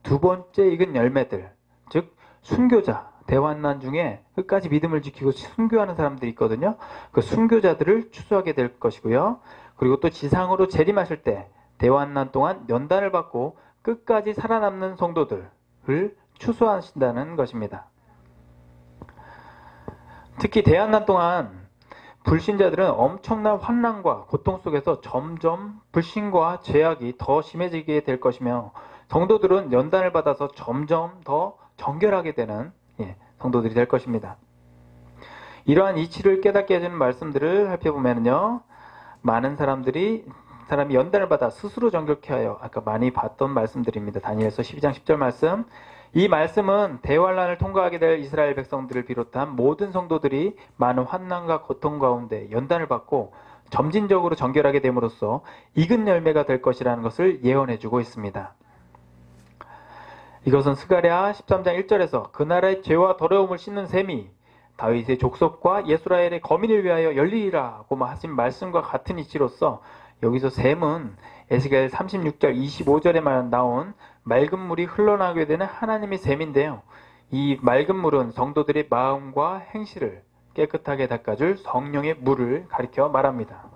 두 번째 익은 열매들, 즉 순교자, 대환난 중에 끝까지 믿음을 지키고 순교하는 사람들이 있거든요. 그 순교자들을 추수하게 될 것이고요. 그리고 또 지상으로 재림하실 때 대환난 동안 연단을 받고 끝까지 살아남는 성도들을 추수하신다는 것입니다. 특히 대환난 동안 불신자들은 엄청난 환난과 고통 속에서 점점 불신과 죄악이 더 심해지게 될 것이며, 성도들은 연단을 받아서 점점 더 정결하게 되는 성도들이 될 것입니다. 이러한 이치를 깨닫게 해주는 말씀들을 살펴보면요, 많은 사람이 연단을 받아 스스로 정결케 하여, 아까 많이 봤던 말씀들입니다. 다니엘서 12장 10절 말씀. 이 말씀은 대환난을 통과하게 될 이스라엘 백성들을 비롯한 모든 성도들이 많은 환난과 고통 가운데 연단을 받고 점진적으로 정결하게 됨으로써 익은 열매가 될 것이라는 것을 예언해주고 있습니다. 이것은 스가랴 13장 1절에서 그 나라의 죄와 더러움을 씻는 셈이 다윗의 족속과 예스라엘의 거민을 위하여 열리리라고 하신 말씀과 같은 이치로서, 여기서 셈은 에스겔 36절 25절에 나온 맑은 물이 흘러나오게 되는 하나님의 셈인데요, 이 맑은 물은 성도들의 마음과 행실을 깨끗하게 닦아줄 성령의 물을 가리켜 말합니다.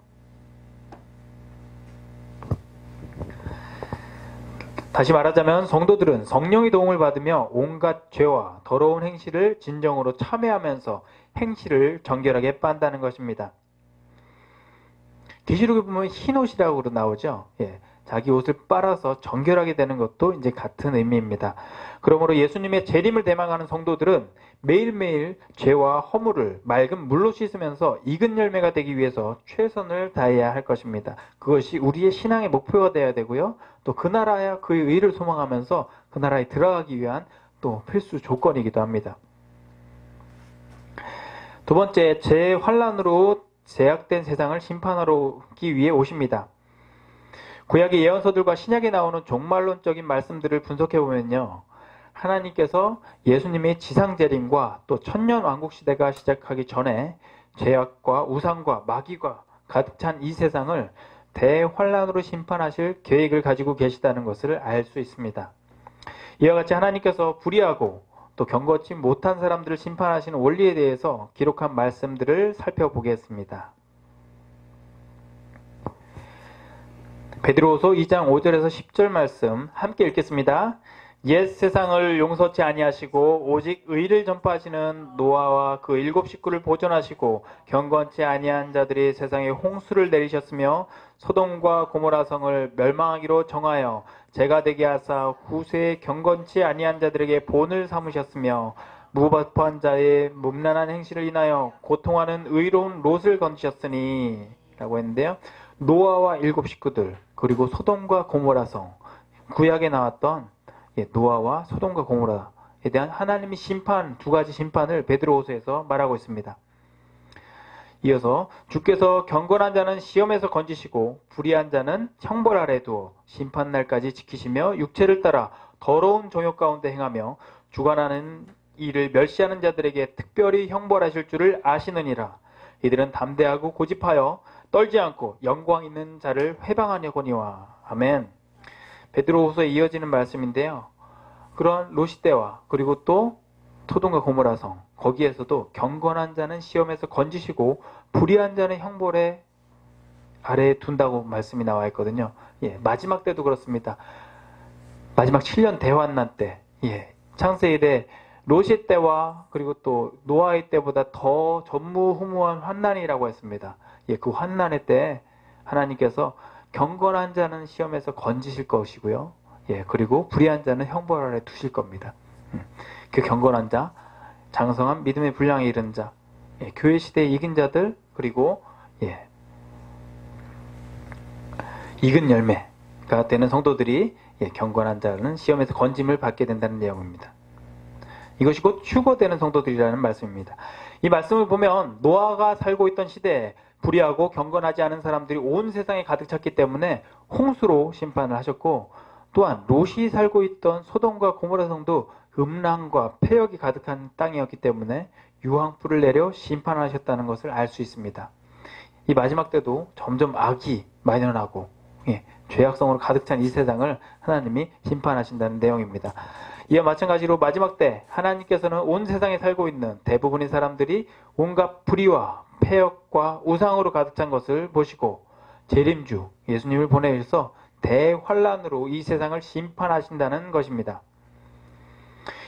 다시 말하자면 성도들은 성령의 도움을 받으며 온갖 죄와 더러운 행실을 진정으로 참회하면서 행실을 정결하게 빤다는 것입니다. 계시록에 보면 흰 옷이라고 나오죠. 자기 옷을 빨아서 정결하게 되는 것도 이제 같은 의미입니다. 그러므로 예수님의 재림을 대망하는 성도들은 매일매일 죄와 허물을 맑은 물로 씻으면서 익은 열매가 되기 위해서 최선을 다해야 할 것입니다. 그것이 우리의 신앙의 목표가 되어야 되고요, 또 그 나라야 그의 의를 소망하면서 그 나라에 들어가기 위한 또 필수 조건이기도 합니다. 두 번째, 재환난으로 제약된 세상을 심판하기 위해 오십니다. 구약의 예언서들과 신약에 나오는 종말론적인 말씀들을 분석해보면요, 하나님께서 예수님의 지상재림과 또 천년왕국시대가 시작하기 전에 죄악과 우상과 마귀가 가득 찬 이 세상을 대환난으로 심판하실 계획을 가지고 계시다는 것을 알 수 있습니다. 이와 같이 하나님께서 불의하고 또 경거치 못한 사람들을 심판하시는 원리에 대해서 기록한 말씀들을 살펴보겠습니다. 베드로후서 2장 5절에서 10절 말씀 함께 읽겠습니다. 옛 세상을 용서치 아니하시고 오직 의를 전파하시는 노아와 그 7 식구를 보존하시고 경건치 아니한 자들이 세상에 홍수를 내리셨으며 소돔과 고모라 성을 멸망하기로 정하여 재가 되게 하사 후세에 경건치 아니한 자들에게 본을 삼으셨으며 무법한 자의 문란한 행실을 인하여 고통하는 의로운 롯을 건지셨으니 라고 했는데요, 노아와 7 식구들, 그리고 소돔과 고모라 성, 구약에 나왔던 노아와 소돔과 고모라에 대한 하나님의 심판, 두 가지 심판을 베드로후서에서 말하고 있습니다. 이어서 주께서 경건한 자는 시험에서 건지시고 불의한 자는 형벌 아래 두어 심판날까지 지키시며 육체를 따라 더러운 종욕 가운데 행하며 주관하는 이를 멸시하는 자들에게 특별히 형벌하실 줄을 아시느니라. 이들은 담대하고 고집하여 떨지 않고 영광 있는 자를 회방하려거니와. 아멘. 베드로후서에 이어지는 말씀인데요, 그런 롯 때와 그리고 또 소돔과 고모라 성, 거기에서도 경건한 자는 시험에서 건지시고 불의한 자는 형벌의 아래에 둔다고 말씀이 나와 있거든요. 마지막 때도 그렇습니다. 마지막 7년 대환난 때, 창세일에 롯의 때와 그리고 또 노아의 때보다 더 전무후무한 환난이라고 했습니다. 그 환난의 때 하나님께서 경건한 자는 시험에서 건지실 것이고요, 그리고 불의한 자는 형벌 아래 두실 겁니다. 그 경건한 자, 장성한 믿음의 분량에 이른 자, 교회 시대에 이긴 자들, 그리고 익은 열매가 되는 성도들이 경건한 자는 시험에서 건짐을 받게 된다는 내용입니다. 이것이 곧 휴거되는 성도들이라는 말씀입니다. 이 말씀을 보면 노아가 살고 있던 시대에 불의하고 경건하지 않은 사람들이 온 세상에 가득 찼기 때문에 홍수로 심판을 하셨고, 또한 롯이 살고 있던 소돔과 고모라 성도 음란과 폐역이 가득한 땅이었기 때문에 유황불을 내려 심판하셨다는 것을 알 수 있습니다. 이 마지막 때도 점점 악이 만연하고 죄악성으로 가득 찬 이 세상을 하나님이 심판하신다는 내용입니다. 이와 마찬가지로 마지막 때 하나님께서는 온 세상에 살고 있는 대부분의 사람들이 온갖 불의와 폐역과 우상으로 가득 찬 것을 보시고 재림주 예수님을 보내셔서 대환란으로 이 세상을 심판하신다는 것입니다.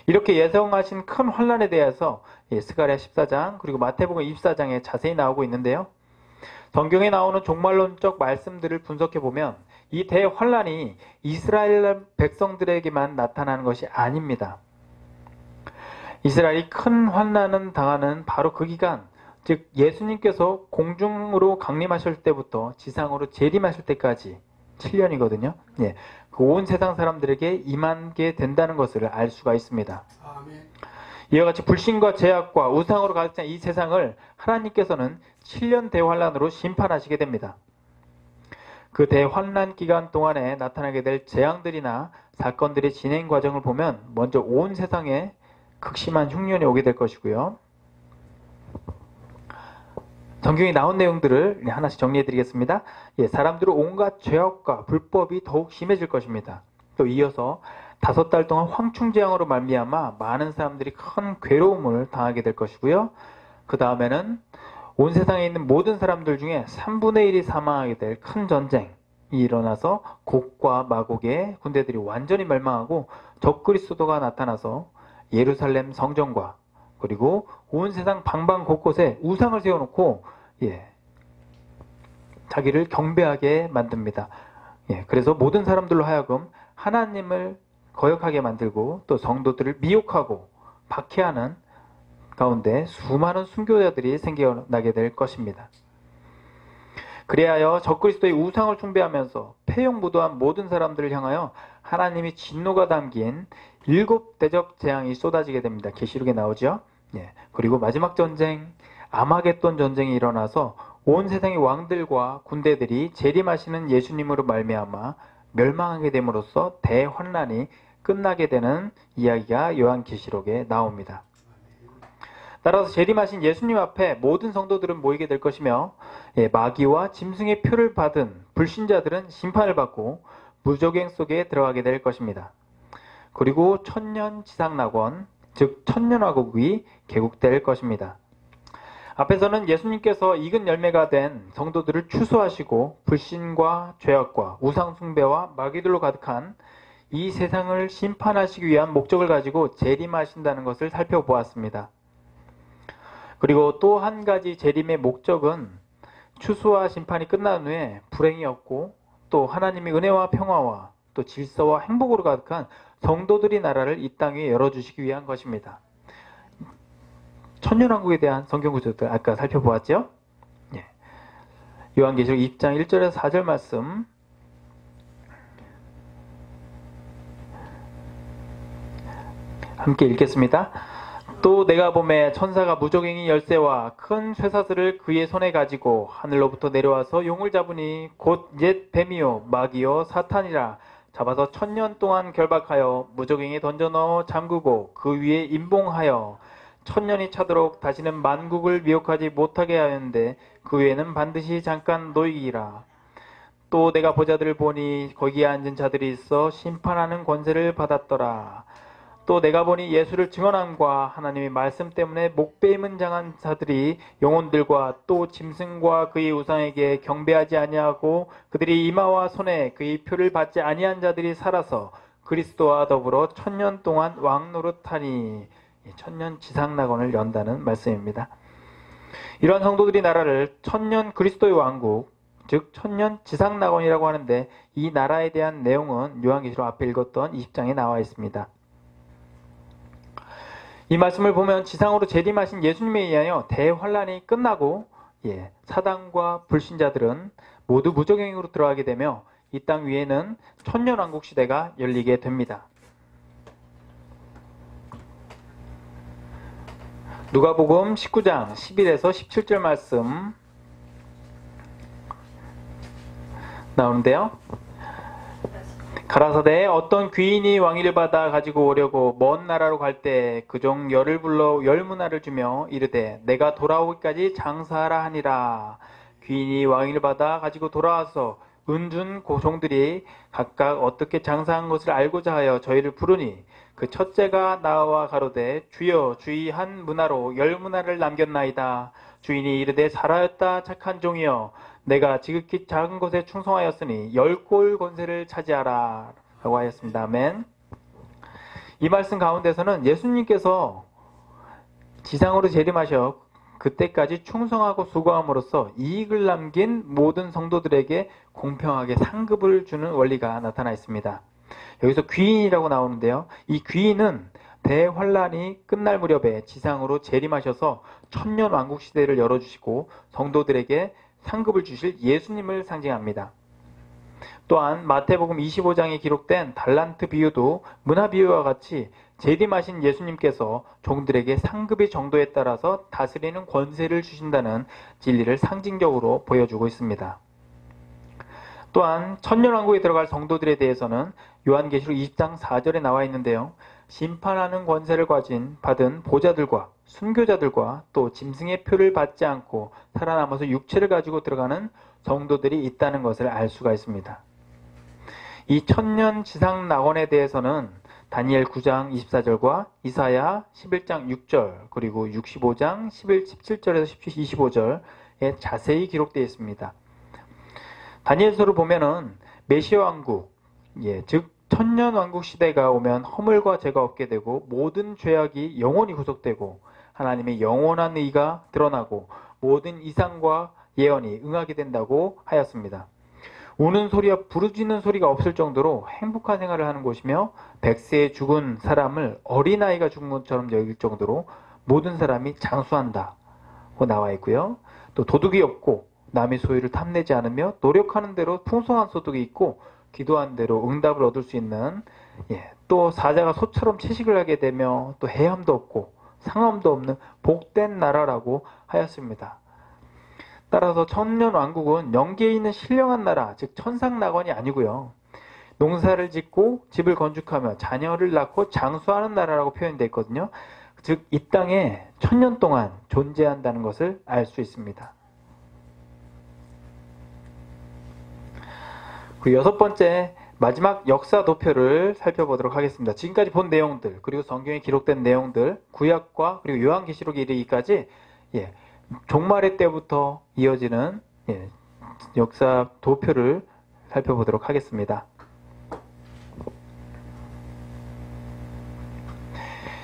이렇게 예정하신 큰 환란에 대해서 스가랴 14장 그리고 마태복음 24장에 자세히 나오고 있는데요. 성경에 나오는 종말론적 말씀들을 분석해보면 이 대환란이 이스라엘 백성들에게만 나타나는 것이 아닙니다. 이스라엘이 큰 환난을 당하는 바로 그 기간, 즉 예수님께서 공중으로 강림하실 때부터 지상으로 재림하실 때까지 7년이거든요. 예, 그 온 세상 사람들에게 임하게 된다는 것을 알 수가 있습니다. 아멘. 이와 같이 불신과 죄악과 우상으로 가득 찬 이 세상을 하나님께서는 7년 대환란으로 심판하시게 됩니다. 그 대환란 기간 동안에 나타나게 될 재앙들이나 사건들의 진행 과정을 보면 먼저 온 세상에 극심한 흉년이 오게 될 것이고요. 성경에 나온 내용들을 하나씩 정리해 드리겠습니다. 사람들은 온갖 죄악과 불법이 더욱 심해질 것입니다. 또 이어서 5달 동안 황충재앙으로 말미암아 많은 사람들이 큰 괴로움을 당하게 될 것이고요. 그 다음에는 온 세상에 있는 모든 사람들 중에 3분의 1이 사망하게 될 큰 전쟁이 일어나서 곡과 마곡의 군대들이 완전히 멸망하고 적그리스도가 나타나서 예루살렘 성전과 그리고 온 세상 방방 곳곳에 우상을 세워놓고 자기를 경배하게 만듭니다. 그래서 모든 사람들로 하여금 하나님을 거역하게 만들고 또 성도들을 미혹하고 박해하는 가운데 수많은 순교자들이 생겨나게 될 것입니다. 그리하여 적그리스도의 우상을 숭배하면서 폐역무도한 모든 사람들을 향하여 하나님이 진노가 담긴 7 대적 재앙이 쏟아지게 됩니다. 계시록에 나오죠. 그리고 마지막 전쟁, 아마겟돈 전쟁이 일어나서 온 세상의 왕들과 군대들이 재림하시는 예수님으로 말미암아 멸망하게 됨으로써 대환란이 끝나게 되는 이야기가 요한계시록에 나옵니다. 따라서 재림하신 예수님 앞에 모든 성도들은 모이게 될 것이며 마귀와 짐승의 표를 받은 불신자들은 심판을 받고 무저갱 속에 들어가게 될 것입니다. 그리고 천년 지상낙원, 즉 천년왕국이 개국될 것입니다. 앞에서는 예수님께서 익은 열매가 된 성도들을 추수하시고 불신과 죄악과 우상숭배와 마귀들로 가득한 이 세상을 심판하시기 위한 목적을 가지고 재림하신다는 것을 살펴보았습니다. 그리고 또 한 가지 재림의 목적은 추수와 심판이 끝난 후에 불행이 없고 또 하나님의 은혜와 평화와 또 질서와 행복으로 가득한 성도들이 나라를 이 땅 위에 열어주시기 위한 것입니다. 천년왕국에 대한 성경 구절들 아까 살펴보았죠? 요한계시록 2장 1절에서 4절 말씀 함께 읽겠습니다. 또 내가 보매 천사가 무저갱이 열쇠와 큰 쇠사슬을 그의 손에 가지고 하늘로부터 내려와서 용을 잡으니 곧 옛 뱀이요 마귀요 사탄이라 잡아서 1000년 동안 결박하여 무저갱이에 던져 넣어 잠그고 그 위에 임봉하여 1000년이 차도록 다시는 만국을 미혹하지 못하게 하였는데 그 위에는 반드시 잠깐 놓이기라. 또 내가 보자들을 보니 거기에 앉은 자들이 있어 심판하는 권세를 받았더라. 또 내가 보니 예수를 증언함과 하나님의 말씀 때문에 목베임은 당한 자들이 영혼들과 또 짐승과 그의 우상에게 경배하지 아니하고 그들이 이마와 손에 그의 표를 받지 아니한 자들이 살아서 그리스도와 더불어 1000년 동안 왕노릇하니 천년 지상낙원을 연다는 말씀입니다. 이러한 성도들이 나라를 천년 그리스도의 왕국, 즉 천년 지상낙원이라고 하는데 이 나라에 대한 내용은 요한계시록 앞에 읽었던 20장에 나와 있습니다. 이 말씀을 보면 지상으로 재림하신 예수님에 의하여 대환란이 끝나고 사단과 불신자들은 모두 무저갱으로 들어가게 되며 이 땅 위에는 천년왕국 시대가 열리게 됩니다. 누가복음 19장 11에서 17절 말씀 나오는데요. 가라사대 어떤 귀인이 왕위를 받아 가지고 오려고 먼 나라로 갈 때 그 종 열을 불러 열문화를 주며 이르되 내가 돌아오기까지 장사하라 하니라. 귀인이 왕위를 받아 가지고 돌아와서 은준 고종들이 각각 어떻게 장사한 것을 알고자 하여 저희를 부르니 그 첫째가 나와 가로되 주여 주의 한 문화로 10문화를 남겼나이다. 주인이 이르되 잘하였다 착한 종이여 내가 지극히 작은 것에 충성하였으니 10골 권세를 차지하라 라고 하였습니다. 아멘. 이 말씀 가운데서는 예수님께서 지상으로 재림하셔 그때까지 충성하고 수고함으로써 이익을 남긴 모든 성도들에게 공평하게 상급을 주는 원리가 나타나 있습니다. 여기서 귀인이라고 나오는데요. 이 귀인은 대환란이 끝날 무렵에 지상으로 재림하셔서 천년왕국 시대를 열어주시고 성도들에게 상급을 주실 예수님을 상징합니다. 또한 마태복음 25장에 기록된 달란트 비유도 문화 비유와 같이 재림하신 예수님께서 종들에게 상급의 정도에 따라서 다스리는 권세를 주신다는 진리를 상징적으로 보여주고 있습니다. 또한 천년왕국에 들어갈 성도들에 대해서는 요한계시록 20장 4절에 나와 있는데요. 심판하는 권세를 받은 보자들과 순교자들과 또 짐승의 표를 받지 않고 살아남아서 육체를 가지고 들어가는 성도들이 있다는 것을 알 수가 있습니다. 이 천년 지상 낙원에 대해서는 다니엘 9장 24절과 이사야 11장 6절 그리고 65장 17절에서 25절에 자세히 기록되어 있습니다. 다니엘서를 보면은 메시아 왕국, 즉 천년 왕국 시대가 오면 허물과 죄가 없게 되고 모든 죄악이 영원히 구속되고 하나님의 영원한 의가 드러나고 모든 이상과 예언이 응하게 된다고 하였습니다. 우는 소리와 부르짖는 소리가 없을 정도로 행복한 생활을 하는 곳이며 100세에 죽은 사람을 어린아이가 죽은 것처럼 여길 정도로 모든 사람이 장수한다고 나와 있고요. 또 도둑이 없고 남의 소유를 탐내지 않으며 노력하는 대로 풍성한 소득이 있고 기도한 대로 응답을 얻을 수 있는 또 사자가 소처럼 채식을 하게 되며 또 해함도 없고 상함도 없는 복된 나라라고 하였습니다. 따라서 천년왕국은 영계에 있는 신령한 나라, 즉 천상낙원이 아니고요. 농사를 짓고 집을 건축하며 자녀를 낳고 장수하는 나라라고 표현되어 있거든요. 즉 이 땅에 천년 동안 존재한다는 것을 알 수 있습니다. 그 여섯 번째 마지막 역사 도표를 살펴보도록 하겠습니다. 지금까지 본 내용들 그리고 성경에 기록된 내용들 구약과 그리고 요한계시록에 이르기까지 종말의 때부터 이어지는 역사 도표를 살펴보도록 하겠습니다.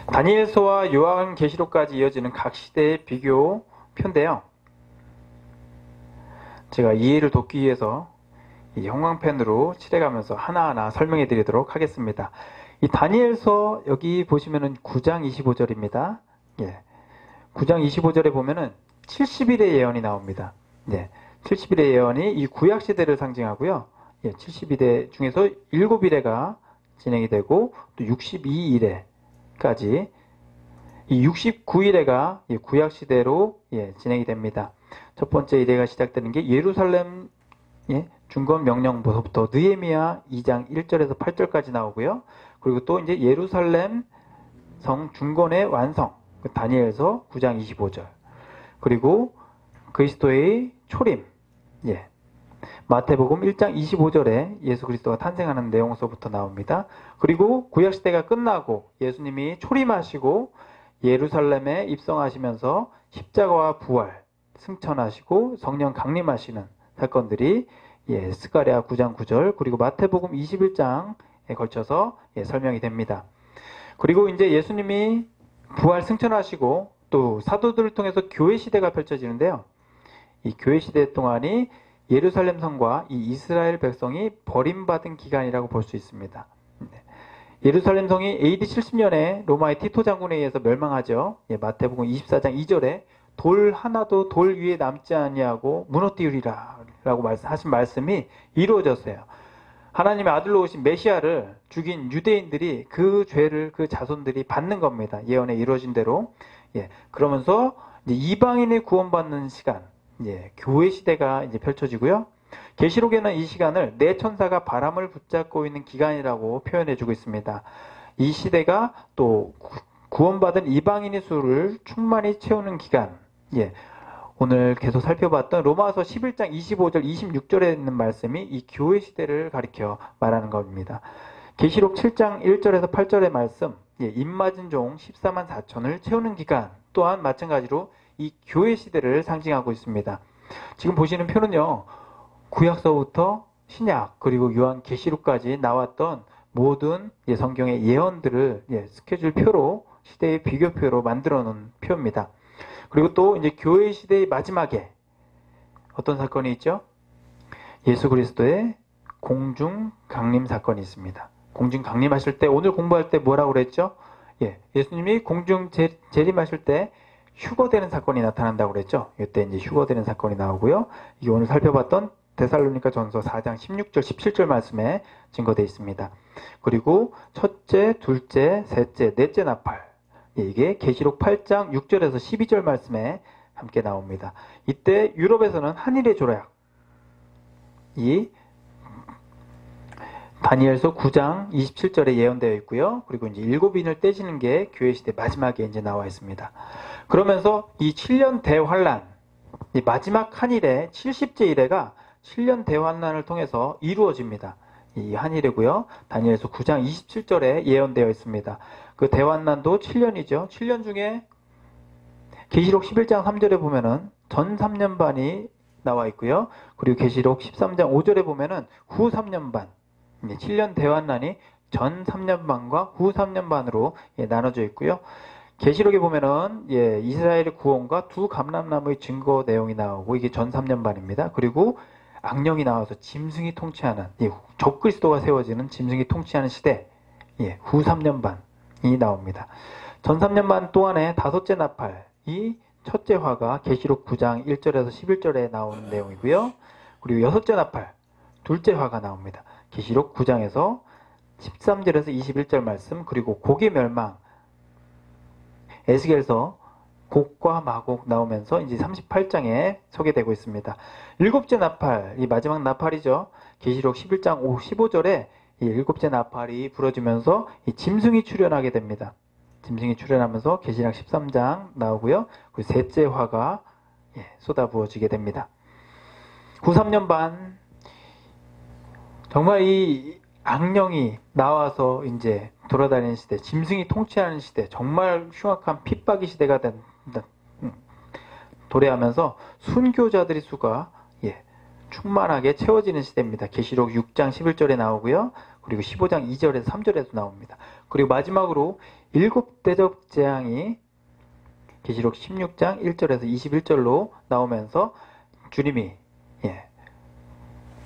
다니엘서와 요한계시록까지 이어지는 각 시대의 비교표인데요. 제가 이해를 돕기 위해서 이 형광펜으로 칠해가면서 하나하나 설명해 드리도록 하겠습니다. 이 다니엘서 여기 보시면은 9장 25절입니다. 9장 25절에 보면은 70일의 예언이 나옵니다. 70일의 예언이 이 구약시대를 상징하고요. 70일의 중에서 7일에가 진행이 되고 또 62일에까지 이 69일에가 구약시대로 진행이 됩니다. 첫 번째 일회가 시작되는 게 예루살렘 중건 명령부터 느헤미야 2장 1절에서 8절까지 나오고요. 그리고 또 이제 예루살렘 성 중건의 완성 다니엘서 9장 25절 그리고 그리스도의 초림 마태복음 1장 25절에 예수 그리스도가 탄생하는 내용서부터 나옵니다. 그리고 구약시대가 끝나고 예수님이 초림하시고 예루살렘에 입성하시면서 십자가와 부활 승천하시고 성령 강림하시는 사건들이 스가랴 9장 9절 그리고 마태복음 21장에 걸쳐서 설명이 됩니다. 그리고 이제 예수님이 부활 승천하시고 또 사도들을 통해서 교회 시대가 펼쳐지는데요. 이 교회 시대 동안이 예루살렘 성과 이 이스라엘 백성이 버림받은 기간이라고 볼 수 있습니다. 예루살렘 성이 AD 70년에 로마의 티토 장군에 의해서 멸망하죠. 마태복음 24장 2절에 돌 하나도 돌 위에 남지 아니하고 무너뜨리리라 라고 하신 말씀이 이루어졌어요. 하나님의 아들로 오신 메시아를 죽인 유대인들이 그 죄를 그 자손들이 받는 겁니다. 예언에 이루어진 대로. 그러면서 이제 이방인의 구원받는 시간, 교회 시대가 이제 펼쳐지고요. 계시록에는 이 시간을 네 천사가 바람을 붙잡고 있는 기간이라고 표현해주고 있습니다. 이 시대가 또 구원받은 이방인의 수를 충만히 채우는 기간, 오늘 계속 살펴봤던 로마서 11장 25절 26절에 있는 말씀이 이 교회 시대를 가리켜 말하는 겁니다. 계시록 7장 1절에서 8절의 말씀, 입맞은 종 14만 4천을 채우는 기간 또한 마찬가지로 이 교회 시대를 상징하고 있습니다. 지금 보시는 표는요, 구약서부터 신약 그리고 요한 계시록까지 나왔던 모든 성경의 예언들을 스케줄표로 시대의 비교표로 만들어 놓은 표입니다. 그리고 또 이제 교회 시대의 마지막에 어떤 사건이 있죠? 예수 그리스도의 공중 강림 사건이 있습니다. 공중 강림하실 때 오늘 공부할 때 뭐라고 그랬죠? 예수님이 공중 재림하실 때 휴거되는 사건이 나타난다고 그랬죠? 이때 이제 휴거되는 사건이 나오고요. 이게 오늘 살펴봤던 데살로니가 전서 4장 16절 17절 말씀에 증거되어 있습니다. 그리고 첫째, 둘째, 셋째, 넷째 나팔, 이게 계시록 8장 6절에서 12절 말씀에 함께 나옵니다. 이때 유럽에서는 한일의 조약, 이 다니엘서 9장 27절에 예언되어 있고요. 그리고 이제 7인을 떼시는 게 교회 시대 마지막에 이제 나와 있습니다. 그러면서 이 7년 대환란, 이 마지막 한일의 70제 이래가 7년 대환란을 통해서 이루어집니다. 이 한일이고요. 다니엘서 9장 27절에 예언되어 있습니다. 그 대환란도 7년이죠. 7년 중에 계시록 11장 3절에 보면은 전 3년 반이 나와 있고요. 그리고 계시록 13장 5절에 보면은 후 3년 반, 7년 대환란이 전 3년 반과 후 3년 반으로 나눠져 있고요. 계시록에 보면은 이스라엘의 구원과 두 감람나무의 증거 내용이 나오고 이게 전 3년 반입니다. 그리고 악령이 나와서 짐승이 통치하는 적그리스도가 세워지는 짐승이 통치하는 시대, 후 3년 반이 나옵니다. 전 3년 반 동안에 다섯째 나팔, 이 첫째 화가 계시록 9장 1절에서 11절에 나오는 내용이고요. 그리고 여섯째 나팔, 둘째 화가 나옵니다. 계시록 9장에서 13절에서 21절 말씀, 그리고 곡의 멸망, 에스겔서 곡과 마곡 나오면서 이제 38장에 소개되고 있습니다. 일곱째 나팔, 이 마지막 나팔이죠. 계시록 11장 15절에 이 일곱째 나팔이 부러지면서 이 짐승이 출현하게 됩니다. 짐승이 출현하면서 계시록 13장 나오고요. 그리고 셋째 화가 쏟아부어지게 됩니다. 후 3년 반, 정말 이 악령이 나와서 이제 돌아다니는 시대, 짐승이 통치하는 시대, 정말 흉악한 핍박의 시대가 도래하면서 순교자들의 수가 충만하게 채워지는 시대입니다. 계시록 6장 11절에 나오고요. 그리고 15장 2절에서 3절에도 나옵니다. 그리고 마지막으로 일곱 대접 재앙이 계시록 16장 1절에서 21절로 나오면서 주님이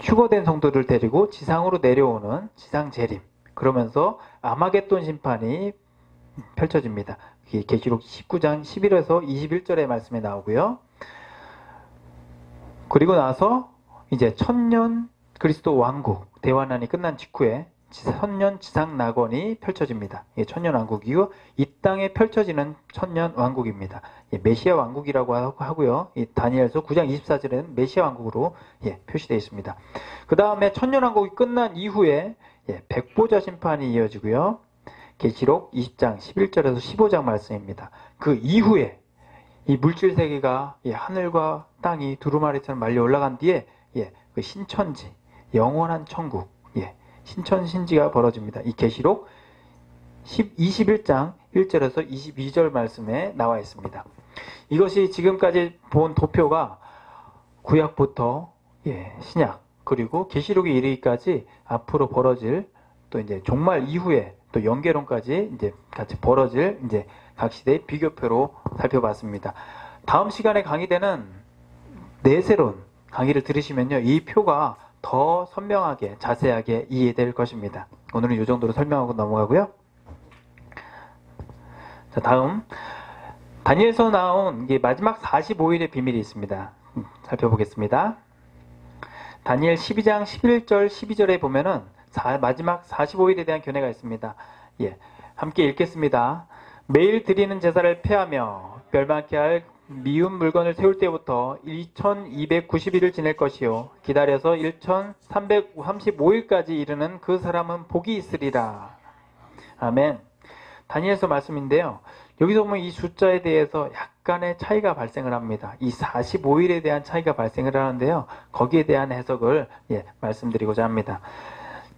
휴거된 성도들 데리고 지상으로 내려오는 지상 재림, 그러면서 아마겟돈 심판이 펼쳐집니다. 계시록 19장 11에서 21절의 말씀에 나오고요. 그리고 나서 이제 천년 그리스도 왕국 대환란이 끝난 직후에 천년 지상 낙원이 펼쳐집니다. 천년 왕국이고 이 땅에 펼쳐지는 천년 왕국입니다. 메시아 왕국이라고 하고요. 이 다니엘서 9장 24절에는 메시아 왕국으로 표시되어 있습니다. 그 다음에 천년 왕국이 끝난 이후에 백보자 심판이 이어지고요. 계시록 20장 11절에서 15장 말씀입니다. 그 이후에 이 물질 세계가 하늘과 땅이 두루마리처럼 말려 올라간 뒤에 그 신천지, 영원한 천국, 신천신지가 벌어집니다. 이 계시록 21장 1절에서 22절 말씀에 나와 있습니다. 이것이 지금까지 본 도표가 구약부터 신약 그리고 계시록에 이르기까지 앞으로 벌어질 또 이제 종말 이후에 또 연계론까지 이제 같이 벌어질 이제 각 시대의 비교표로 살펴봤습니다. 다음 시간에 강의 때는 내세론 강의를 들으시면요, 이 표가 더 선명하게 자세하게 이해될 것입니다. 오늘은 이 정도로 설명하고 넘어가고요. 자, 다음 다니엘서 나온 마지막 45일의 비밀이 있습니다. 살펴보겠습니다. 다니엘 12장 11절 12절에 보면은 마지막 45일에 대한 견해가 있습니다. 함께 읽겠습니다. 매일 드리는 제사를 폐하며 멸망케 할 미운 물건을 세울 때부터 2290일을 지낼 것이요 기다려서 1335일까지 이르는 그 사람은 복이 있으리라. 아멘. 다니엘서 말씀인데요. 여기서 보면 이 숫자에 대해서 약간의 차이가 발생을 합니다. 이 45일에 대한 차이가 발생을 하는데요. 거기에 대한 해석을 말씀드리고자 합니다.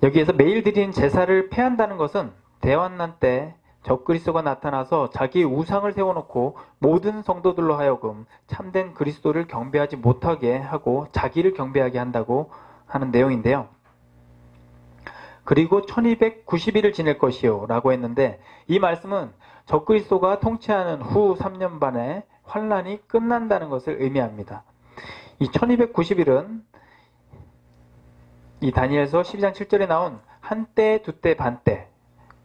여기에서 매일 드리는 제사를 폐한다는 것은 대환난 때 적그리스도가 나타나서 자기의 우상을 세워놓고 모든 성도들로 하여금 참된 그리스도를 경배하지 못하게 하고 자기를 경배하게 한다고 하는 내용인데요. 그리고 1290일을 지낼 것이요 라고 했는데, 이 말씀은 적그리스도가 통치하는 후 3년 반에 환란이 끝난다는 것을 의미합니다. 이 1290일은 이 다니엘서 12장 7절에 나온 한때, 두때, 반때,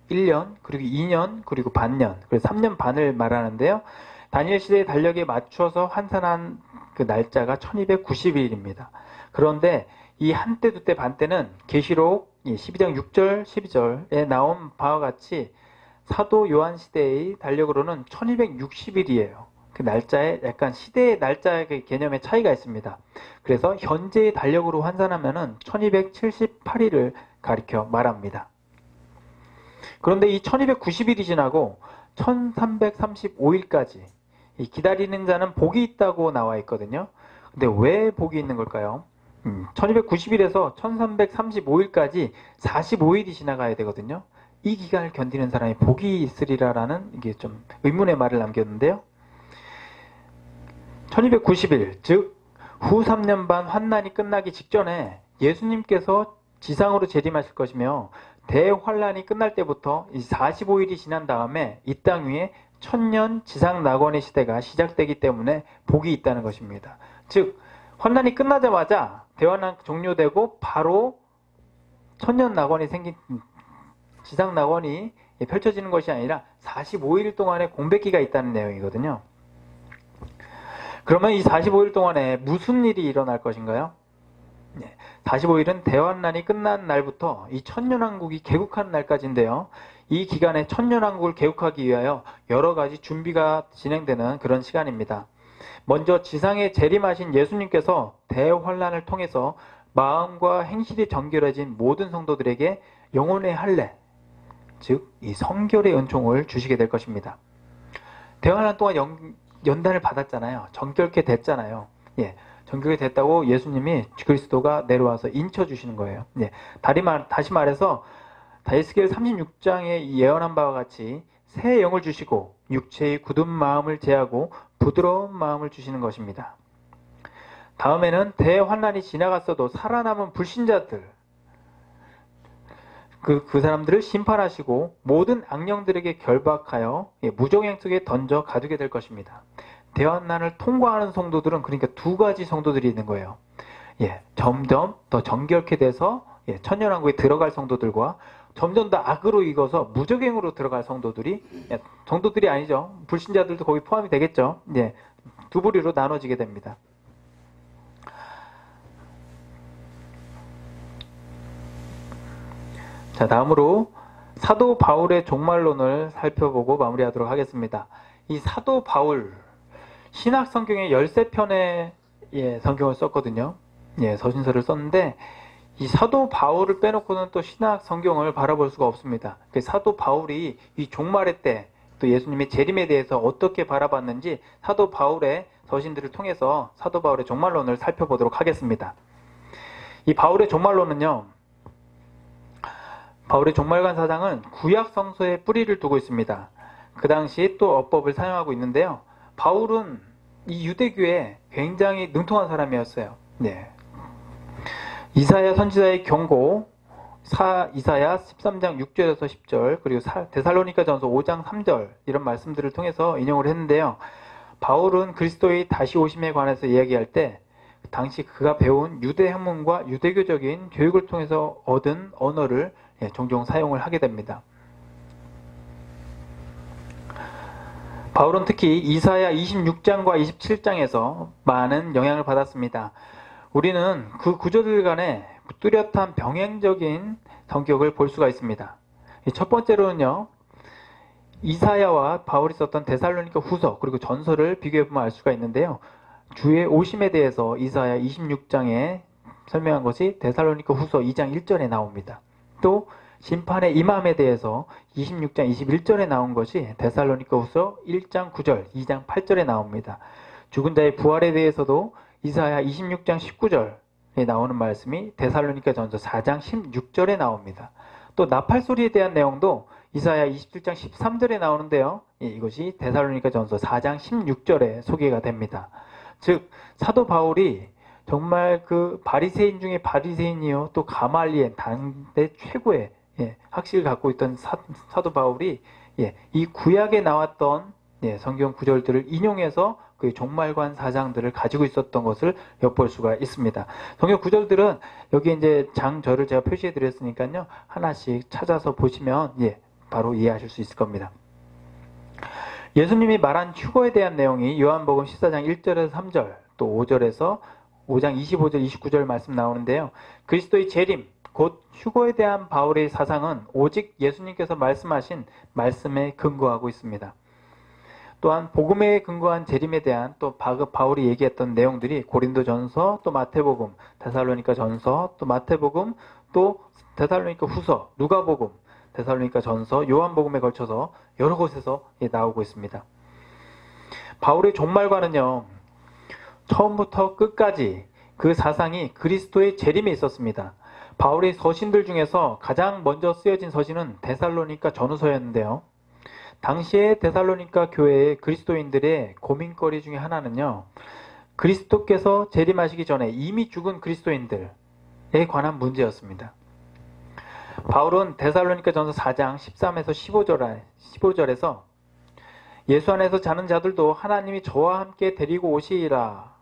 1년, 그리고 2년, 그리고 반년, 그래서 3년 반을 말하는데요. 다니엘 시대의 달력에 맞춰서 환산한 그 날짜가 1290일입니다. 그런데 이 한때, 두때, 반때는 계시록 12장 6절, 12절에 나온 바와 같이 사도 요한 시대의 달력으로는 1260일이에요. 그 날짜에 약간 시대의 날짜의 개념에 차이가 있습니다. 그래서 현재의 달력으로 환산하면은 1278일을 가리켜 말합니다. 그런데 이 1290일이 지나고 1335일까지 기다리는 자는 복이 있다고 나와 있거든요. 근데 왜 복이 있는 걸까요? 1290일에서 1335일까지 45일이 지나가야 되거든요. 이 기간을 견디는 사람이 복이 있으리라라는 이게 좀 의문의 말을 남겼는데요. 1290일, 즉 후 3년 반 환난이 끝나기 직전에 예수님께서 지상으로 재림하실 것이며 대환란이 끝날 때부터 이 45일이 지난 다음에 이 땅 위에 천년 지상 낙원의 시대가 시작되기 때문에 복이 있다는 것입니다. 즉 환난이 끝나자마자 대환란 종료되고 바로 천년 낙원이 생긴 지상 낙원이 펼쳐지는 것이 아니라 45일 동안의 공백기가 있다는 내용이거든요. 그러면 이 45일 동안에 무슨 일이 일어날 것인가요? 45일은 대환란이 끝난 날부터 이 천년왕국이 개국한 날까지인데요. 이 기간에 천년왕국을 개국하기 위하여 여러 가지 준비가 진행되는 그런 시간입니다. 먼저 지상에 재림하신 예수님께서 대환란을 통해서 마음과 행실이 정결해진 모든 성도들에게 영혼의 할례, 즉 이 성결의 은총을 주시게 될 것입니다. 대환란 동안 연단을 받았잖아요. 정결케 됐잖아요. 정결케 됐다고 예수님이 그리스도가 내려와서 인쳐주시는 거예요. 다시 말해서 다니엘서 36장에 예언한 바와 같이 새 영을 주시고 육체의 굳은 마음을 제하고 부드러운 마음을 주시는 것입니다. 다음에는 대환란이 지나갔어도 살아남은 불신자들, 그 사람들을 심판하시고 모든 악령들에게 결박하여 무정행 속에 던져 가두게 될 것입니다. 대환난을 통과하는 성도들은 그러니까 두 가지 성도들이 있는 거예요. 점점 더 정결케 돼서 천년왕국에 들어갈 성도들과 점점 더 악으로 익어서 무적행으로 들어갈 성도들이 아니죠. 불신자들도 거기 포함이 되겠죠. 두 부류로 나눠지게 됩니다. 자, 다음으로 사도 바울의 종말론을 살펴보고 마무리하도록 하겠습니다. 이 사도 바울, 신학 성경에 13편의 성경을 썼거든요. 서신서를 썼는데 이 사도 바울을 빼놓고는 또 신학 성경을 바라볼 수가 없습니다. 사도 바울이 이 종말의 때, 또 예수님의 재림에 대해서 어떻게 바라봤는지 사도 바울의 서신들을 통해서 사도 바울의 종말론을 살펴보도록 하겠습니다. 이 바울의 종말론은요, 바울의 종말관 사상은 구약 성서에 뿌리를 두고 있습니다. 그 당시 또 어법을 사용하고 있는데요. 바울은 이 유대교에 굉장히 능통한 사람이었어요. 이사야 선지자의 경고, 이사야 13장 6절에서 10절, 그리고 데살로니가 전서 5장 3절 이런 말씀들을 통해서 인용을 했는데요. 바울은 그리스도의 다시 오심에 관해서 이야기할 때 당시 그가 배운 유대 학문과 유대교적인 교육을 통해서 얻은 언어를 종종 사용을 하게 됩니다. 바울은 특히 이사야 26장과 27장에서 많은 영향을 받았습니다. 우리는 그 구절들 간에 뚜렷한 병행적인 성격을 볼 수가 있습니다. 첫 번째로는요, 이사야와 바울이 썼던 데살로니가 후서 그리고 전서를 비교해보면 알 수가 있는데요. 주의 오심에 대해서 이사야 26장에 설명한 것이 데살로니가 후서 2장 1절에 나옵니다. 또 심판의 임함에 대해서 26장 21절에 나온 것이 데살로니가후서 1장 9절, 2장 8절에 나옵니다. 죽은 자의 부활에 대해서도 이사야 26장 19절에 나오는 말씀이 데살로니가전서 4장 16절에 나옵니다. 또 나팔소리에 대한 내용도 이사야 27장 13절에 나오는데요. 이것이 데살로니가전서 4장 16절에 소개가 됩니다. 즉 사도 바울이 정말 그 바리새인 중에 바리새인이요 또 가말리엘 당대 최고의 학식을 갖고 있던 사도 바울이 이 구약에 나왔던 성경 구절들을 인용해서 그 종말관 사장들을 가지고 있었던 것을 엿볼 수가 있습니다. 성경 구절들은 여기 이제 장절을 제가 표시해 드렸으니까요. 하나씩 찾아서 보시면 바로 이해하실 수 있을 겁니다. 예수님이 말한 휴거에 대한 내용이 요한복음 14장 1절에서 3절 또 5절에서 5장 25절 29절 말씀 나오는데요. 그리스도의 재림 곧 휴거에 대한 바울의 사상은 오직 예수님께서 말씀하신 말씀에 근거하고 있습니다. 또한 복음에 근거한 재림에 대한 또 바울이 얘기했던 내용들이 고린도전서 또 마태복음, 데살로니가전서 또 마태복음 또 데살로니가후서, 누가복음, 데살로니가전서, 요한복음에 걸쳐서 여러 곳에서 나오고 있습니다. 바울의 종말과는요. 처음부터 끝까지 그 사상이 그리스도의 재림에 있었습니다. 바울의 서신들 중에서 가장 먼저 쓰여진 서신은 데살로니가 전후서였는데요. 당시에 데살로니가 교회의 그리스도인들의 고민거리 중에 하나는요. 그리스도께서 재림하시기 전에 이미 죽은 그리스도인들에 관한 문제였습니다. 바울은 데살로니가전서 4장 13에서 15절에서 예수 안에서 자는 자들도 하나님이 저와 함께 데리고 오시리라.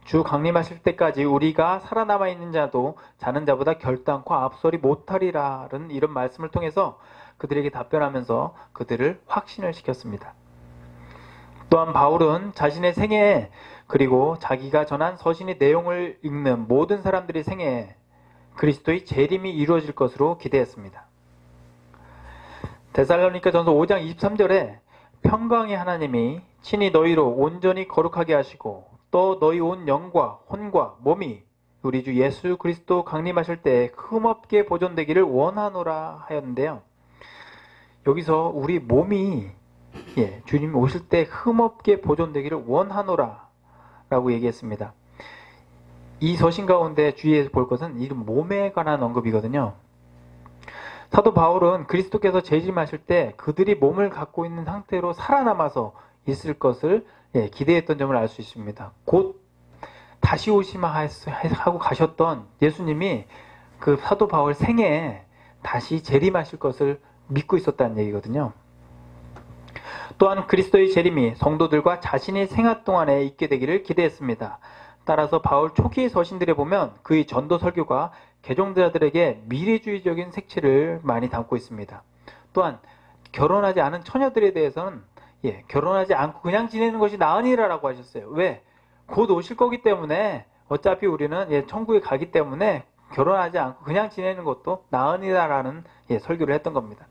주 강림하실 때까지 우리가 살아남아 있는 자도 자는 자보다 결단코 앞서리 못하리라는 이런 말씀을 통해서 그들에게 답변하면서 그들을 확신을 시켰습니다. 또한 바울은 자신의 생애에 그리고 자기가 전한 서신의 내용을 읽는 모든 사람들의 생애에 그리스도의 재림이 이루어질 것으로 기대했습니다. 데살로니가전서 5장 23절에 평강의 하나님이 친히 너희로 온전히 거룩하게 하시고 또 너희 온 영과 혼과 몸이 우리 주 예수 그리스도 강림하실 때 흠없게 보존되기를 원하노라 하였는데요. 여기서 우리 몸이 주님 오실 때 흠없게 보존되기를 원하노라 라고 얘기했습니다. 이 서신 가운데 주의해서 볼 것은 이 몸에 관한 언급이거든요. 사도 바울은 그리스도께서 재림하실 때 그들이 몸을 갖고 있는 상태로 살아남아서 있을 것을 기대했던 점을 알 수 있습니다. 곧 다시 오시마 하고 가셨던 예수님이 그 사도 바울 생애에 다시 재림하실 것을 믿고 있었다는 얘기거든요. 또한 그리스도의 재림이 성도들과 자신의 생활 동안에 있게 되기를 기대했습니다. 따라서 바울 초기의 서신들에 보면 그의 전도 설교가 개종자들에게 미래주의적인 색채를 많이 담고 있습니다. 또한 결혼하지 않은 처녀들에 대해서는 결혼하지 않고 그냥 지내는 것이 나으니라라고 하셨어요. 왜? 곧 오실 거기 때문에 어차피 우리는 천국에 가기 때문에 결혼하지 않고 그냥 지내는 것도 나으니라라는 설교를 했던 겁니다.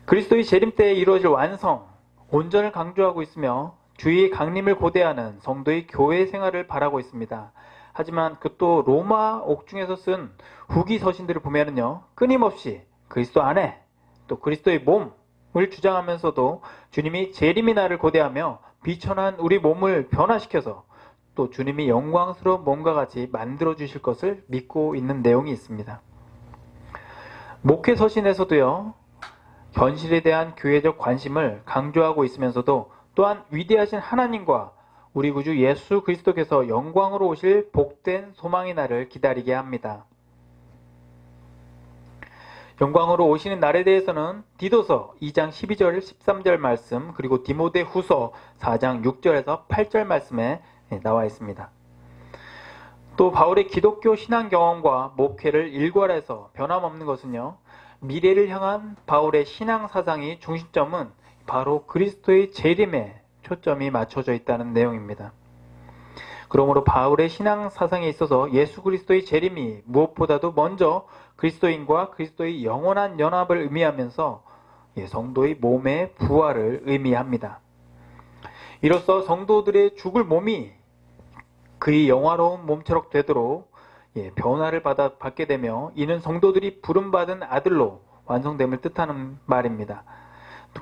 그리스도의 재림 때에 이루어질 완성, 온전을 강조하고 있으며 주의 강림을 고대하는 성도의 교회 생활을 바라고 있습니다. 하지만 그 또 로마 옥중에서 쓴 후기 서신들을 보면은요, 끊임없이 그리스도 안에 또 그리스도의 몸을 주장하면서도 주님이 재림의 날을 고대하며 비천한 우리 몸을 변화시켜서 또 주님이 영광스러운 몸과 같이 만들어 주실 것을 믿고 있는 내용이 있습니다. 목회 서신에서도요, 현실에 대한 교회적 관심을 강조하고 있으면서도 또한 위대하신 하나님과 우리 구주 예수 그리스도께서 영광으로 오실 복된 소망의 날을 기다리게 합니다. 영광으로 오시는 날에 대해서는 디도서 2장 12절 13절 말씀 그리고 디모데후서 4장 6절에서 8절 말씀에 나와 있습니다. 또 바울의 기독교 신앙 경험과 목회를 일괄해서 변함없는 것은요, 미래를 향한 바울의 신앙 사상의 중심점은 바로 그리스도의 재림에 초점이 맞춰져 있다는 내용입니다. 그러므로 바울의 신앙 사상에 있어서 예수 그리스도의 재림이 무엇보다도 먼저 그리스도인과 그리스도의 영원한 연합을 의미하면서 성도의 몸의 부활을 의미합니다. 이로써 성도들의 죽을 몸이 그의 영화로운 몸처럼 되도록 변화를 받게 되며 이는 성도들이 부름받은 아들로 완성됨을 뜻하는 말입니다.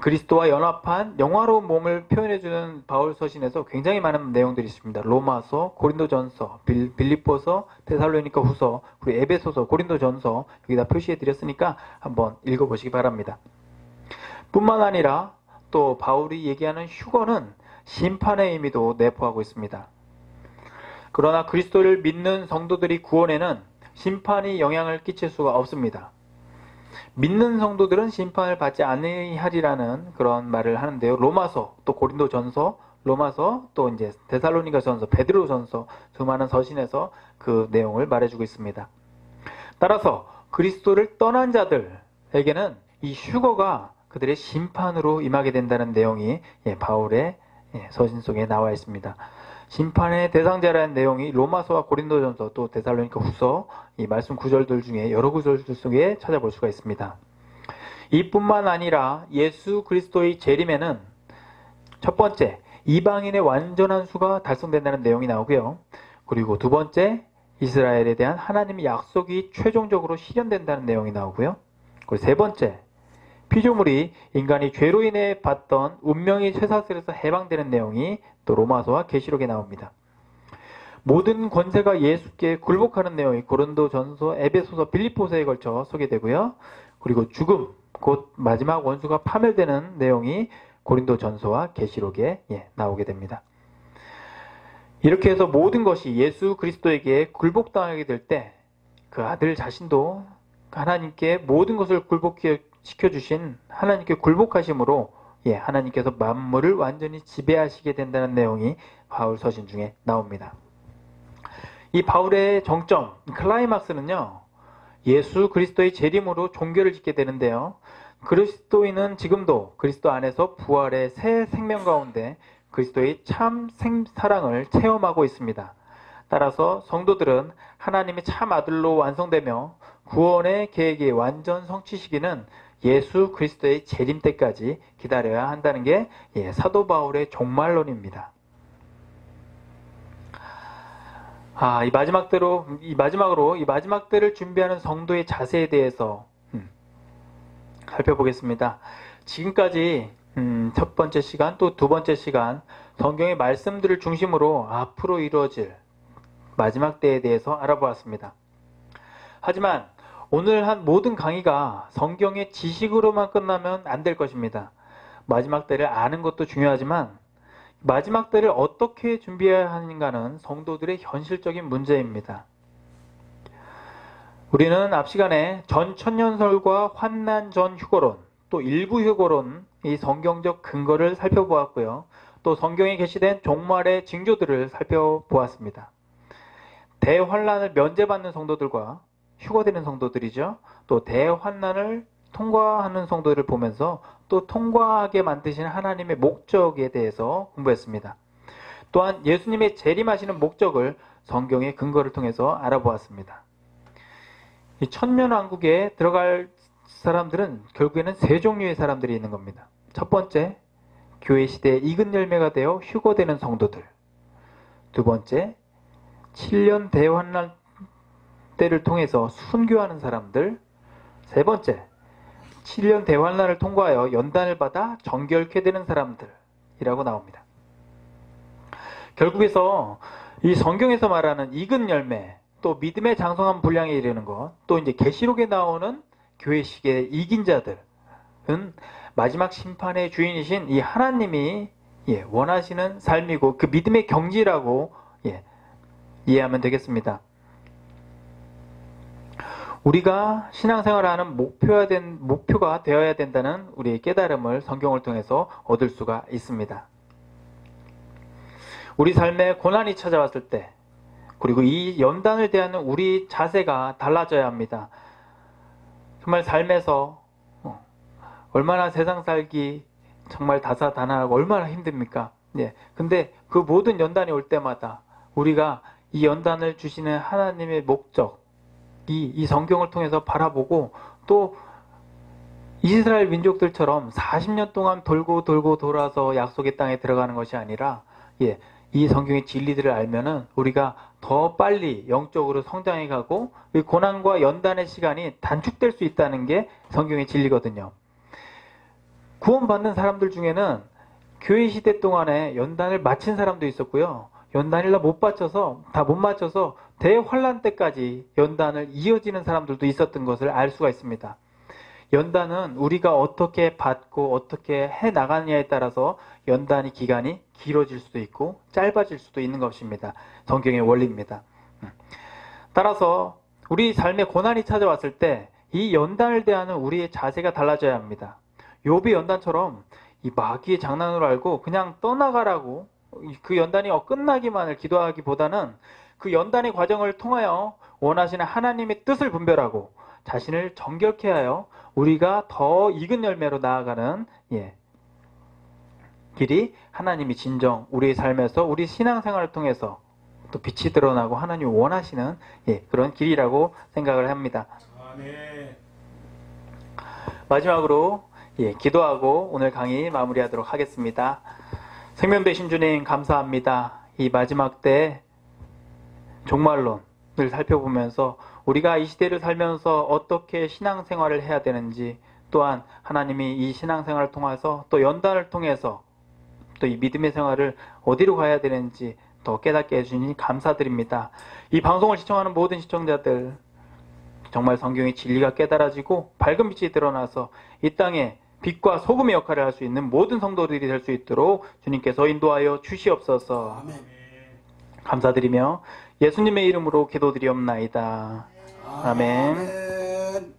그리스도와 연합한 영화로운 몸을 표현해주는 바울 서신에서 굉장히 많은 내용들이 있습니다. 로마서, 고린도전서, 빌립보서, 데살로니가 후서, 그리고 에베소서, 고린도전서 여기다 표시해드렸으니까 한번 읽어보시기 바랍니다. 뿐만 아니라 또 바울이 얘기하는 휴거는 심판의 의미도 내포하고 있습니다. 그러나 그리스도를 믿는 성도들이 구원에는 심판이 영향을 끼칠 수가 없습니다. 믿는 성도들은 심판을 받지 아니하리라는 그런 말을 하는데요. 로마서, 또 고린도전서, 로마서, 또 이제 데살로니가전서, 베드로전서 수많은 서신에서 그 내용을 말해주고 있습니다. 따라서 그리스도를 떠난 자들에게는 이 휴거가 그들의 심판으로 임하게 된다는 내용이 바울의 서신 속에 나와 있습니다. 심판의 대상자라는 내용이 로마서와 고린도전서 또 데살로니가 후서 이 말씀 구절들 중에 여러 구절들 속에 찾아볼 수가 있습니다. 이뿐만 아니라 예수 그리스도의 재림에는 첫 번째 이방인의 완전한 수가 달성된다는 내용이 나오고요. 그리고 두 번째 이스라엘에 대한 하나님의 약속이 최종적으로 실현된다는 내용이 나오고요. 그리고 세 번째 피조물이 인간이 죄로 인해 받던 운명의 쇠사슬에서 해방되는 내용이 또 로마서와 계시록에 나옵니다. 모든 권세가 예수께 굴복하는 내용이 고린도전서, 에베소서, 빌립보서에 걸쳐 소개되고요. 그리고 죽음, 곧 마지막 원수가 파멸되는 내용이 고린도전서와 계시록에 나오게 됩니다. 이렇게 해서 모든 것이 예수 그리스도에게 굴복당하게 될 때 그 아들 자신도 하나님께 모든 것을 굴복시켜주신 하나님께 굴복하심으로 하나님께서 만물을 완전히 지배하시게 된다는 내용이 바울 서신 중에 나옵니다. 이 바울의 정점, 클라이막스는요, 예수 그리스도의 재림으로 종교를 짓게 되는데요. 그리스도인은 지금도 그리스도 안에서 부활의 새 생명 가운데 그리스도의 참 사랑을 체험하고 있습니다. 따라서 성도들은 하나님의 참 아들로 완성되며 구원의 계획의 완전 성취 시기는 예수 그리스도의 재림 때까지 기다려야 한다는 게 사도 바울의 종말론입니다. 이 마지막으로 이 마지막 때를 준비하는 성도의 자세에 대해서 살펴보겠습니다. 지금까지 첫 번째 시간 또 두 번째 시간 성경의 말씀들을 중심으로 앞으로 이루어질 마지막 때에 대해서 알아보았습니다. 하지만 오늘 한 모든 강의가 성경의 지식으로만 끝나면 안 될 것입니다. 마지막 때를 아는 것도 중요하지만 마지막 때를 어떻게 준비해야 하는가는 성도들의 현실적인 문제입니다. 우리는 앞 시간에 전 천년설과 환난 전 휴거론, 또 일부 휴거론, 이 성경적 근거를 살펴보았고요. 또 성경에 게시된 종말의 징조들을 살펴보았습니다. 대환난을 면제받는 성도들과 휴거되는 성도들이죠. 또 대환난을 통과하는 성도들을 보면서 또 통과하게 만드신 하나님의 목적에 대해서 공부했습니다. 또한 예수님의 재림하시는 목적을 성경의 근거를 통해서 알아보았습니다. 이 천년왕국에 들어갈 사람들은 결국에는 세 종류의 사람들이 있는 겁니다. 첫 번째, 교회 시대의 익은 열매가 되어 휴거되는 성도들. 두 번째, 7년 대환난 때를 통해서 순교하는 사람들. 세 번째, 7년 대환난을 통과하여 연단을 받아 정결케 되는 사람들이라고 나옵니다. 결국에서 이 성경에서 말하는 익은 열매, 또 믿음의 장성한 분량에 이르는 것, 또 이제 계시록에 나오는 교회식의 이긴 자들은 마지막 심판의 주인이신 이 하나님이 원하시는 삶이고 그 믿음의 경지라고 이해하면 되겠습니다. 우리가 신앙생활을 하는 목표가 되어야 된다는 우리의 깨달음을 성경을 통해서 얻을 수가 있습니다. 우리 삶에 고난이 찾아왔을 때, 그리고 이 연단을 대하는 우리 자세가 달라져야 합니다. 정말 삶에서 얼마나 세상 살기 정말 다사다난하고 얼마나 힘듭니까? 근데 그 모든 연단이 올 때마다 우리가 이 연단을 주시는 하나님의 목적, 이 성경을 통해서 바라보고 또 이스라엘 민족들처럼 40년 동안 돌고 돌아서 약속의 땅에 들어가는 것이 아니라 이 성경의 진리들을 알면은 우리가 더 빨리 영적으로 성장해 가고 이 고난과 연단의 시간이 단축될 수 있다는 게 성경의 진리거든요. 구원받는 사람들 중에는 교회 시대 동안에 연단을 마친 사람도 있었고요. 연단을 다 못 맞춰서 대환란 때까지 연단을 이어지는 사람들도 있었던 것을 알 수가 있습니다. 연단은 우리가 어떻게 받고 어떻게 해나가느냐에 따라서 연단의 기간이 길어질 수도 있고 짧아질 수도 있는 것입니다. 성경의 원리입니다. 따라서 우리 삶에 고난이 찾아왔을 때 이 연단을 대하는 우리의 자세가 달라져야 합니다. 욥의 연단처럼 이 마귀의 장난으로 알고 그냥 떠나가라고 그 연단이 끝나기만을 기도하기보다는 그 연단의 과정을 통하여 원하시는 하나님의 뜻을 분별하고 자신을 정결케 하여 우리가 더 익은 열매로 나아가는 길이 하나님이 진정 우리의 삶에서 우리 신앙생활을 통해서 또 빛이 드러나고 하나님이 원하시는 그런 길이라고 생각을 합니다. 마지막으로 기도하고 오늘 강의 마무리하도록 하겠습니다. 생명 되신 주님 감사합니다. 이 마지막 때 종말론을 살펴보면서 우리가 이 시대를 살면서 어떻게 신앙생활을 해야 되는지, 또한 하나님이 이 신앙생활을 통해서 또 연단을 통해서 또 이 믿음의 생활을 어디로 가야 되는지 더 깨닫게 해주니 감사드립니다. 이 방송을 시청하는 모든 시청자들 정말 성경의 진리가 깨달아지고 밝은 빛이 드러나서 이 땅에 빛과 소금의 역할을 할 수 있는 모든 성도들이 될 수 있도록 주님께서 인도하여 주시옵소서. 감사드리며 예수님의 이름으로 기도드리옵나이다. 아멘.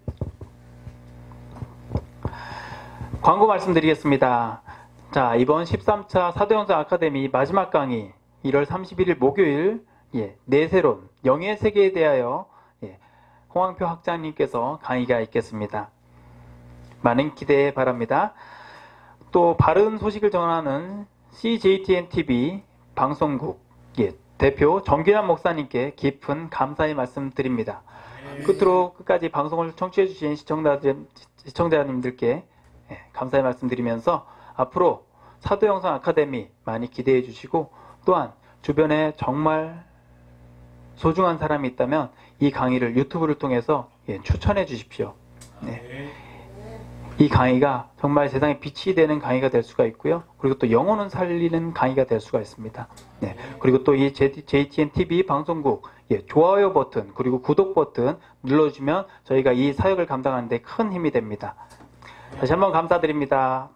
광고 말씀드리겠습니다. 자, 이번 13차 사도행전 아카데미 마지막 강의 1월 31일 목요일 내세론 영의 세계에 대하여 홍황표 학장님께서 강의가 있겠습니다. 많은 기대 바랍니다. 또 바른 소식을 전하는 CJTN-TV 방송국 대표 정기남 목사님께 깊은 감사의 말씀 드립니다. 끝으로 끝까지 방송을 청취해 주신 시청자님들께 감사의 말씀 드리면서 앞으로 사도영상 아카데미 많이 기대해 주시고, 또한 주변에 정말 소중한 사람이 있다면 이 강의를 유튜브를 통해서 추천해 주십시오. 이 강의가 정말 세상에 빛이 되는 강의가 될 수가 있고요. 그리고 또 영혼을 살리는 강의가 될 수가 있습니다. 그리고 또 이 JTN-TV 방송국 좋아요 버튼 그리고 구독 버튼 눌러주시면 저희가 이 사역을 감당하는 데 큰 힘이 됩니다. 다시 한번 감사드립니다.